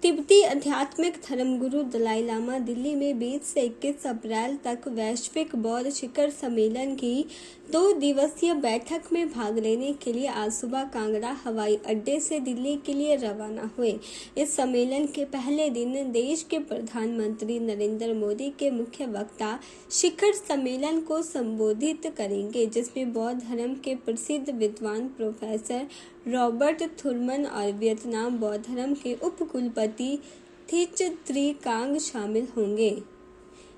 तिब्बती आध्यात्मिक धर्मगुरु दलाई लामा दिल्ली में 20 से 21 अप्रैल तक वैश्विक बौद्ध शिखर सम्मेलन की 2 दिवसीय बैठक में भाग लेने के लिए आज सुबह कांगड़ा हवाई अड्डे से दिल्ली के लिए रवाना हुए। इस सम्मेलन के पहले दिन देश के प्रधानमंत्री नरेंद्र मोदी के मुख्य वक्ता शिखर सम्मेलन को संबोधित करेंगे, जिसमें बौद्ध धर्म के प्रसिद्ध विद्वान प्रोफेसर रॉबर्ट थुरमन और वियतनाम बौद्ध धर्म के उप कुलपति थिच त्रि कांग शामिल होंगे।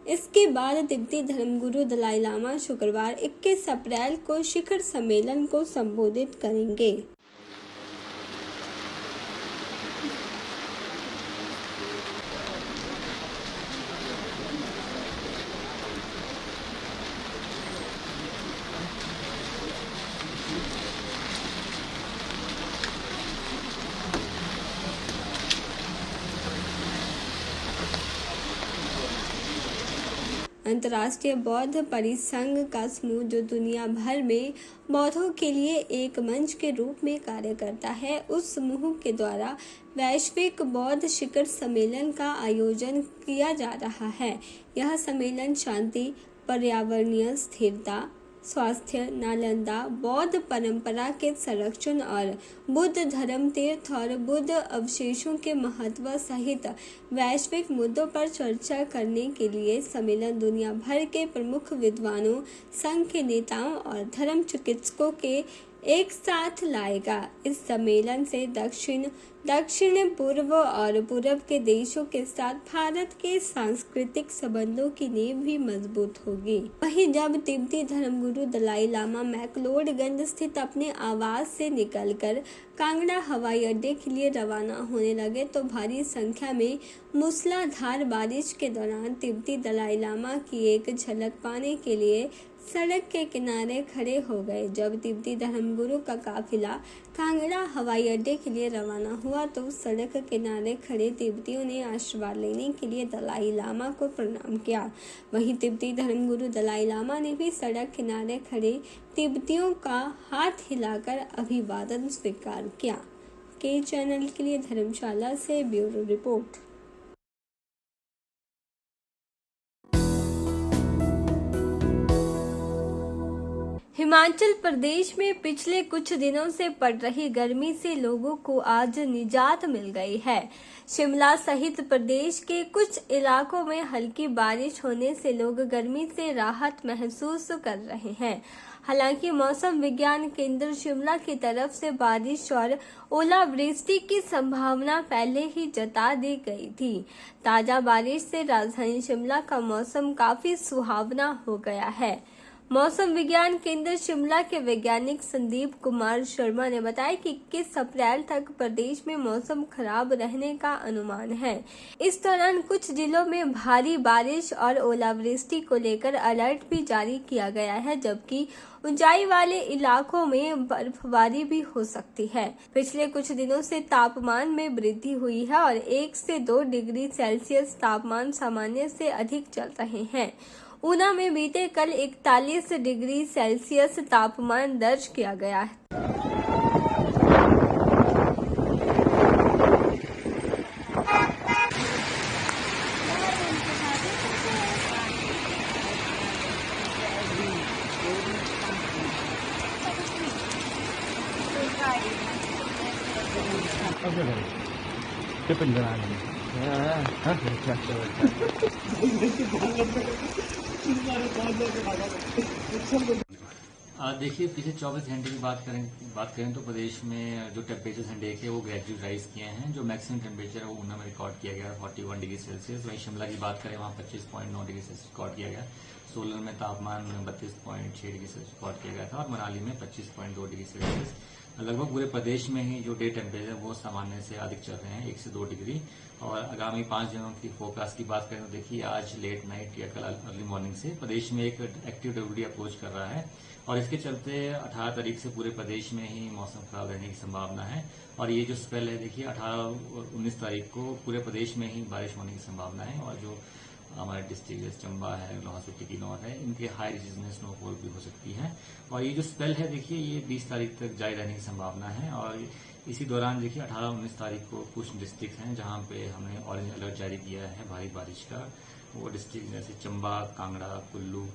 इसके बाद तिब्बती धर्मगुरु दलाई लामा शुक्रवार 21 अप्रैल को शिखर सम्मेलन को संबोधित करेंगे। अंतर्राष्ट्रीय बौद्ध परिसंघ का समूह, जो दुनिया भर में बौद्धों के लिए एक मंच के रूप में कार्य करता है, उस समूह के द्वारा वैश्विक बौद्ध शिखर सम्मेलन का आयोजन किया जा रहा है। यह सम्मेलन शांति, पर्यावरणीय स्थिरता, स्वास्थ्य, नालंदा बौद्ध परंपरा के संरक्षण और बुद्ध धर्म तीर्थ और बुद्ध अवशेषों के महत्व सहित वैश्विक मुद्दों पर चर्चा करने के लिए सम्मेलन दुनिया भर के प्रमुख विद्वानों, संघ के नेताओं और धर्म चिकित्सकों के एक साथ लाएगा। इस सम्मेलन से दक्षिण पूर्व और पूर्व के देशों के साथ भारत के सांस्कृतिक संबंधों की नींव भी मजबूत होगी। वहीं जब तिब्बती धर्मगुरु दलाई लामा मैक्लोडगंज स्थित अपने आवास से निकलकर कांगड़ा हवाई अड्डे के लिए रवाना होने लगे, तो भारी संख्या में मूसलाधार बारिश के दौरान तिब्बती दलाई लामा की एक झलक पाने के लिए सड़क के किनारे खड़े हो गए। जब तिब्बती धर्मगुरु का काफिला कांगड़ा हवाई अड्डे के लिए रवाना हुआ, तो सड़क के किनारे खड़े तिब्बतियों ने आशीर्वाद लेने के लिए दलाई लामा को प्रणाम किया। वहीं तिब्बती धर्मगुरु दलाई लामा ने भी सड़क किनारे खड़े तिब्बतियों का हाथ हिलाकर अभिवादन स्वीकार किया। के चैनल के लिए धर्मशाला से ब्यूरो रिपोर्ट। हिमाचल प्रदेश में पिछले कुछ दिनों से पड़ रही गर्मी से लोगों को आज निजात मिल गई है। शिमला सहित प्रदेश के कुछ इलाकों में हल्की बारिश होने से लोग गर्मी से राहत महसूस कर रहे हैं। हालांकि मौसम विज्ञान केंद्र शिमला की तरफ से बारिश और ओलावृष्टि की संभावना पहले ही जता दी गई थी। ताजा बारिश से राजधानी शिमला का मौसम काफी सुहावना हो गया है। मौसम विज्ञान केंद्र शिमला के वैज्ञानिक संदीप कुमार शर्मा ने बताया कि 21 अप्रैल तक प्रदेश में मौसम खराब रहने का अनुमान है। इस दौरान कुछ जिलों में भारी बारिश और ओलावृष्टि को लेकर अलर्ट भी जारी किया गया है, जबकि ऊंचाई वाले इलाकों में बर्फबारी भी हो सकती है। पिछले कुछ दिनों से तापमान में वृद्धि हुई है और 1 से 2 डिग्री सेल्सियस तापमान सामान्य से अधिक चल रहे हैं। ऊना में बीते कल 41 डिग्री सेल्सियस तापमान दर्ज किया गया है। देखिए, पिछले 24 घंटे की बात करें तो प्रदेश में जो टेम्परेचर इंडेक्स है वो ग्रेजुअली राइज किए हैं। जो मैक्सिमम टेम्परेचर है वो ऊना में रिकॉर्ड किया गया 41 डिग्री सेल्सियस। वहीं शिमला की बात करें, वहाँ 25.9 डिग्री सेल्सियस रिकॉर्ड किया गया। सोलन में तापमान 32.6 डिग्री सेल्सियस रिकॉर्ड किया गया था और मनाली में 25.2 डिग्री सेल्सियस। लगभग पूरे प्रदेश में ही जो डे टेम्परेचर वो सामान्य से अधिक चल रहे हैं, 1 से 2 डिग्री। और आगामी 5 दिनों की फोरकास्ट की बात करें तो देखिए, आज लेट नाइट या कल अर्ली मॉर्निंग से प्रदेश में एक एक्टिव डब्ल्यूडी अप्रोच कर रहा है और इसके चलते 18 तारीख से पूरे प्रदेश में ही मौसम खराब रहने की संभावना है। और ये जो स्पेल है, देखिए 18 और 19 तारीख को पूरे प्रदेश में ही बारिश होने की संभावना है और जो हमारे डिस्ट्रिक्ट जैसे चंबा है, लाहौल स्पीति, किन्नौर है, इनके हाई रीजन में स्नोफॉल भी हो सकती है। और ये जो स्पेल है देखिए ये 20 तारीख तक जारी रहने की संभावना है। और इसी दौरान देखिए 18-19 तारीख को कुछ डिस्ट्रिक्ट हैं जहां पे हमने ऑरेंज अलर्ट जारी किया है भारी बारिश का। वो डिस्ट्रिक्ट जैसे चंबा, कांगड़ा, कुल्लू,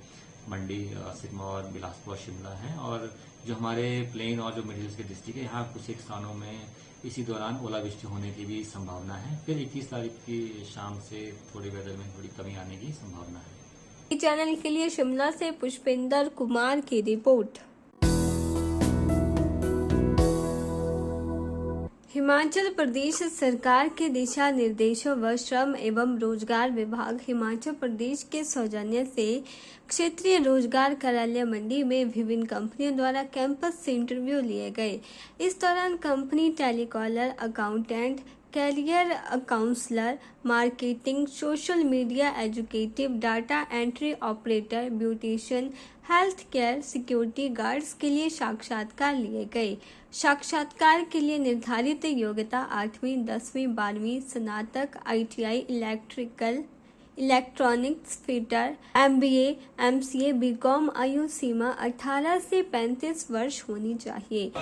मंडी, सिरमौर, बिलासपुर, शिमला हैं। और जो हमारे प्लेन और जो मिडिल के डिस्ट्रिक्ट है यहाँ कुछ एक स्थानों में इसी दौरान ओलावृष्टि होने की भी संभावना है। फिर 21 तारीख की शाम से थोड़ी वेदर में थोड़ी कमी आने की संभावना है। चैनल के लिए शिमला से पुष्पेंद्र कुमार की रिपोर्ट। हिमाचल प्रदेश सरकार के दिशा निर्देशों व श्रम एवं रोजगार विभाग हिमाचल प्रदेश के सौजन्य से क्षेत्रीय रोजगार कार्यालय मंडी में विभिन्न कंपनियों द्वारा कैंपस से इंटरव्यू लिए गए। इस दौरान company telecaller, accountant, career counsellor, marketing, social media executive, data entry operator, beautician, health care, security guards के लिए साक्षात्कार लिए गए। साक्षात्कार के लिए निर्धारित योग्यता 8वीं, 10वीं, 12वीं, स्नातक, ITI, electrical, electronics fitter, MBA, MCA, BCom। आयु सीमा 18 से 35 वर्ष होनी चाहिए।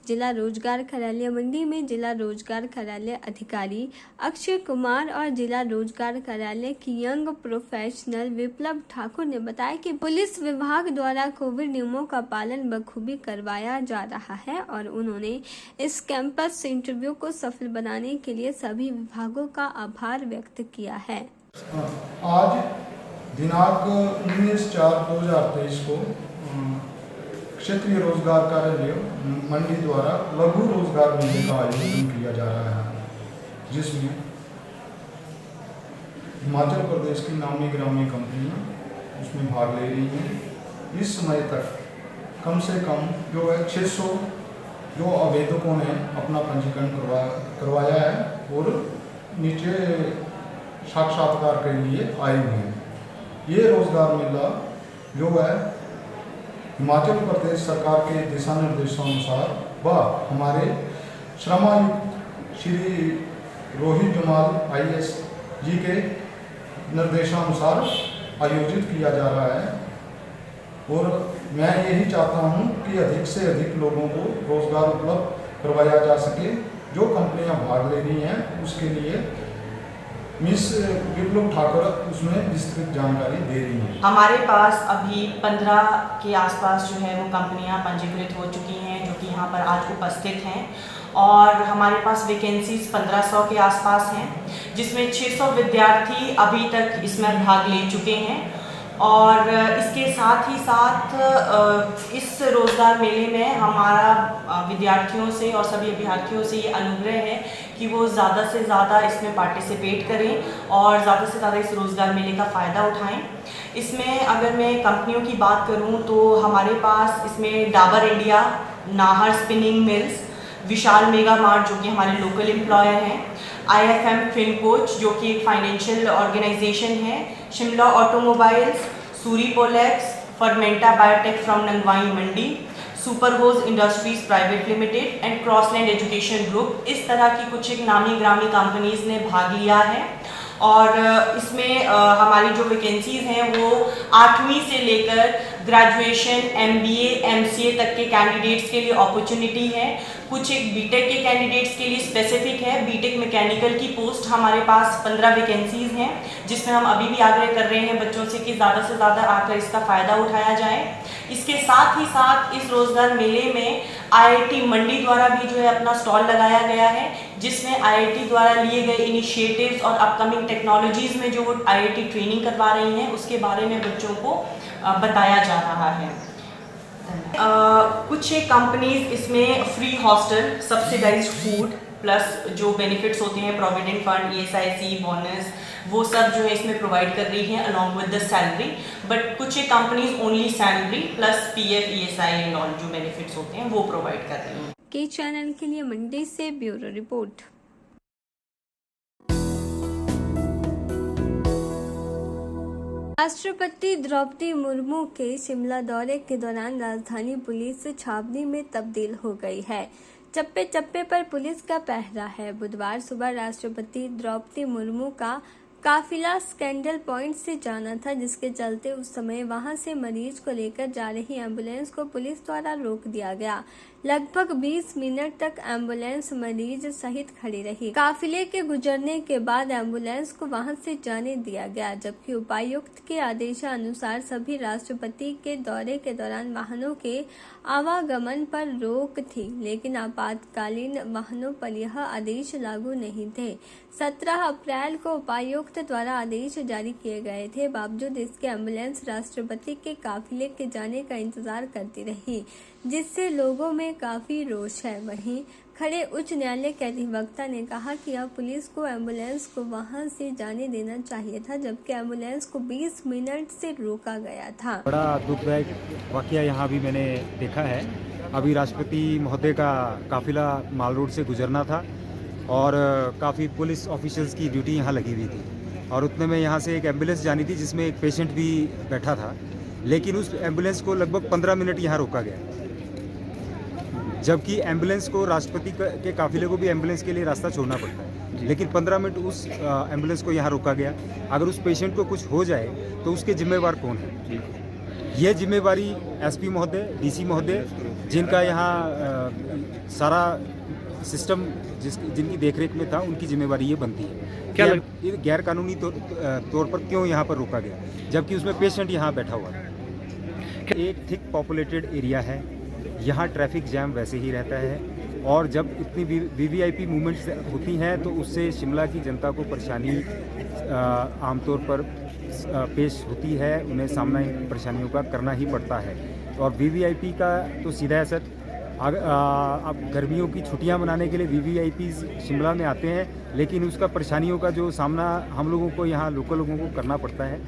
जिला रोजगार कार्यालय मंडी में जिला रोजगार कार्यालय अधिकारी अक्षय कुमार और जिला रोजगार कार्यालय की यंग प्रोफेशनल विप्लव ठाकुर ने बताया कि पुलिस विभाग द्वारा कोविड नियमों का पालन बखूबी करवाया जा रहा है और उन्होंने इस कैंपस इंटरव्यू को सफल बनाने के लिए सभी विभागों का आभार व्यक्त किया है। आज दिनांक 19/4/2023 को क्षेत्रीय रोजगार कार्यालय मंडी द्वारा लघु रोजगार मेले का आयोजन किया जा रहा है, जिसमें हिमाचल प्रदेश की नामी ग्रामी कंपनियां उसमें भाग ले रही हैं। इस समय तक कम से कम जो है 600 जो आवेदकों ने अपना पंजीकरण करवाया है और नीचे साक्षात्कार के लिए आए हुए हैं। ये रोजगार मेला जो है हिमाचल प्रदेश सरकार के दिशा निर्देशानुसार व हमारे श्रमायुक्त श्री रोहित जमाल IAS जी के निर्देशानुसार आयोजित किया जा रहा है। और मैं यही चाहता हूं कि अधिक से अधिक लोगों को रोजगार उपलब्ध करवाया जा सके। जो कंपनियां भाग ले रही हैं उसके लिए मिस विप्लव ठाकुर उसमें विस्तृत जानकारी दे रही हैं। हमारे पास अभी 15 के आसपास जो है वो कंपनियां पंजीकृत हो चुकी हैं जो कि यहाँ पर आज उपस्थित हैं। और हमारे पास वैकेंसीज 1500 के आसपास हैं, जिसमें 600 विद्यार्थी अभी तक इसमें भाग ले चुके हैं। और इसके साथ ही साथ इस रोज़गार मेले में हमारा विद्यार्थियों से और सभी अभ्यर्थियों से ये अनुग्रह है कि वो ज़्यादा से ज़्यादा इसमें पार्टिसिपेट करें और ज़्यादा से ज़्यादा इस रोज़गार मेले का फ़ायदा उठाएं। इसमें अगर मैं कंपनियों की बात करूं तो हमारे पास इसमें Dabur India, Nahar spinning mills, Vishal mega mart जो कि हमारे लोकल एम्प्लॉयर हैं, IFM फिनकोच जो कि एक फाइनेंशियल ऑर्गेनाइजेशन है, Shimla automobiles, Suri Polex, Fermenta biotech from Nangwai Mandi, super hose industries private limited and Crossland education group, इस तरह की कुछ एक नामी ग्रामी कंपनीज ने भाग लिया है। और इसमें हमारी जो वैकेंसीज हैं वो 8वीं से लेकर ग्रेजुएशन, MBA, MCA तक के कैंडिडेट्स के लिए अपॉर्चुनिटी है। कुछ एक बीटेक के कैंडिडेट्स के लिए स्पेसिफिक है। बीटेक मैकेनिकल की पोस्ट हमारे पास 15 वैकेंसीज हैं, जिसमें हम अभी भी आग्रह कर रहे हैं बच्चों से कि ज़्यादा से ज़्यादा आकर इसका फ़ायदा उठाया जाए। इसके साथ ही साथ इस रोज़गार मेले में IIT मंडी द्वारा भी जो है अपना स्टॉल लगाया गया है, जिसमें IIT द्वारा लिए गए इनिशिएटिव्स और अपकमिंग टेक्नोलॉजीज़ में जो वो IIT ट्रेनिंग करवा रही हैं उसके बारे में बच्चों को बताया जा रहा है। कुछ एक कंपनीज इसमें free hostel, subsidised food plus जो बेनिफिट्स होते हैं प्रोविडेंट फंड, ESIC, बोनस, वो सब जो है इसमें प्रोवाइड कर रही हैं along with the salary. But कुछ एक companies only salary plus PF, ESI and all जो बेनिफिट्स होते हैं वो प्रोवाइड कर रही हैं। के चैनल के लिए मंडी से ब्यूरो रिपोर्ट। राष्ट्रपति द्रौपदी मुर्मू के शिमला दौरे के दौरान राजधानी पुलिस छावनी में तब्दील हो गई है। चप्पे चप्पे पर पुलिस का पहरा है। बुधवार सुबह राष्ट्रपति द्रौपदी मुर्मू का काफिला स्कैंडल पॉइंट से जाना था, जिसके चलते उस समय वहां से मरीज को लेकर जा रही एम्बुलेंस को पुलिस द्वारा रोक दिया गया। लगभग 20 मिनट तक एम्बुलेंस मरीज सहित खड़ी रही। काफिले के गुजरने के बाद एम्बुलेंस को वहां से जाने दिया गया, जबकि उपायुक्त के आदेशानुसार सभी राष्ट्रपति के दौरे के दौरान वाहनों के आवागमन पर रोक थी, लेकिन आपातकालीन वाहनों पर यह आदेश लागू नहीं थे। 17 अप्रैल को उपायुक्त द्वारा आदेश जारी किए गए थे। बावजूद इसके एम्बुलेंस राष्ट्रपति के काफिले के जाने का इंतजार करती रही, जिससे लोगों में काफी रोष है। वहीं खड़े उच्च न्यायालय के अधिवक्ता ने कहा कि अब पुलिस को एम्बुलेंस को वहां से जाने देना चाहिए था, जबकि एम्बुलेंस को 20 मिनट से रोका गया था। बड़ा दुखदायक वाकया यहाँ भी मैंने देखा है। अभी राष्ट्रपति महोदय का काफिला माल रोड से गुजरना था और काफ़ी पुलिस ऑफिसर्स की ड्यूटी यहाँ लगी हुई थी और उतने में यहाँ से एक एम्बुलेंस जानी थी जिसमें एक पेशेंट भी बैठा था, लेकिन उस एम्बुलेंस को लगभग 15 मिनट यहाँ रोका गया, जबकि एम्बुलेंस को राष्ट्रपति के काफिले को भी एम्बुलेंस के लिए रास्ता छोड़ना पड़ता है, लेकिन 15 मिनट उस एम्बुलेंस को यहाँ रोका गया। अगर उस पेशेंट को कुछ हो जाए तो उसके जिम्मेवार कौन है? यह जिम्मेवारी एसपी महोदय, डीसी महोदय, जिनका यहाँ सारा सिस्टम जिनकी देखरेख में था, उनकी जिम्मेवारी ये बनती है। क्या ये गैर कानूनी तौर पर क्यों यहाँ पर रोका गया, जबकि उसमें पेशेंट यहाँ बैठा हुआ है? एक थिक पॉपुलेटेड एरिया है, यहाँ ट्रैफिक जैम वैसे ही रहता है और जब इतनी वीवीआईपी मूवमेंट्स होती हैं तो उससे शिमला की जनता को परेशानी आमतौर पर पेश होती है, उन्हें सामना परेशानियों का करना ही पड़ता है। और वीवीआईपी का तो सीधा असर अब गर्मियों की छुट्टियां मनाने के लिए वीवीआईपी शिमला में आते हैं, लेकिन उसका परेशानियों का जो सामना हम लोगों को यहाँ लोकल लोगों को करना पड़ता है,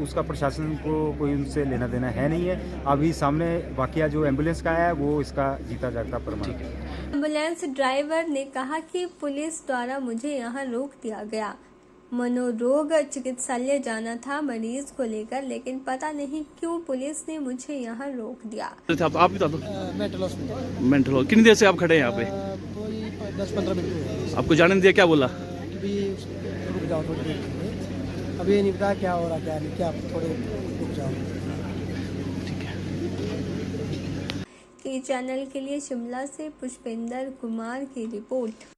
उसका प्रशासन को कोई उनसे लेना देना है नहीं है। अभी सामने वाकया जो एम्बुलेंस का आया है वो इसका जीता जागता प्रमाण है। एम्बुलेंस ड्राइवर ने कहा कि पुलिस द्वारा मुझे यहाँ रोक दिया गया। मनोरोग चिकित्सालय जाना था मरीज को लेकर, लेकिन पता नहीं क्यों पुलिस ने मुझे यहाँ रोक दिया। आप बता दो। Mental hospital. Mental hospital. कितनी देर से आप खड़े हैं यहाँ पे? 10-15 मिनट। आपको जाने नहीं दिया? क्या बोला? अभी रुक जाओ थोड़ी देर, अभी नहीं पता क्या हो रहा क्या नहीं, क्या थोड़े रुक जाओ। के चैनल के लिए शिमला से पुष्पेंद्र कुमार की रिपोर्ट।